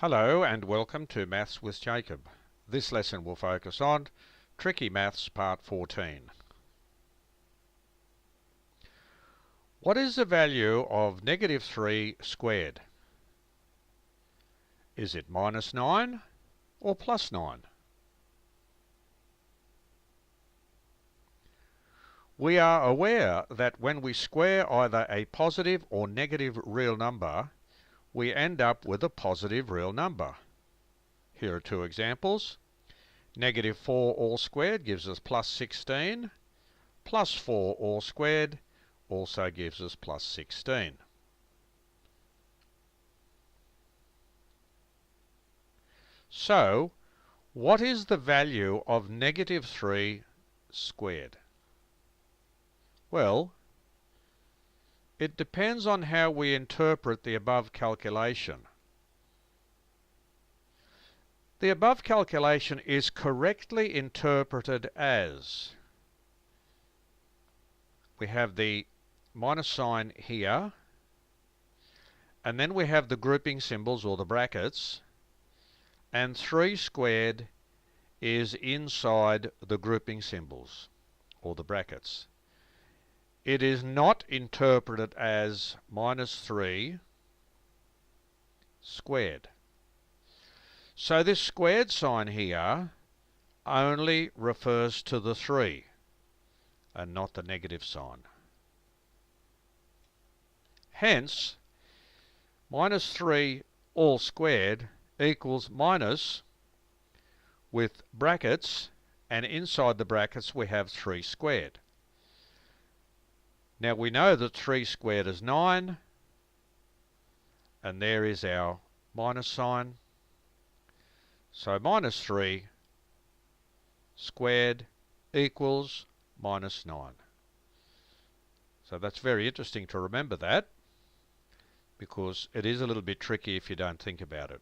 Hello and welcome to Maths with Jacob. This lesson will focus on Tricky Maths Part 14. What is the value of negative 3 squared? Is it minus 9 or plus 9? We are aware that when we square either a positive or negative real number, we end up with a positive real number. Here are two examples. Negative 4 all squared gives us plus 16. Plus 4 all squared also gives us plus 16. So, what is the value of negative 3 squared? Well, it depends on how we interpret the above calculation. The above calculation is correctly interpreted as we have the minus sign here, and then we have the grouping symbols or the brackets, and 3 squared is inside the grouping symbols or the brackets. It is not interpreted as minus 3 squared. So this squared sign here only refers to the 3 and not the negative sign. Hence, minus 3 all squared equals minus with brackets, and inside the brackets we have 3 squared. Now we know that 3 squared is 9, and there is our minus sign. So minus 3 squared equals minus 9. So that's very interesting to remember that, because it is a little bit tricky if you don't think about it.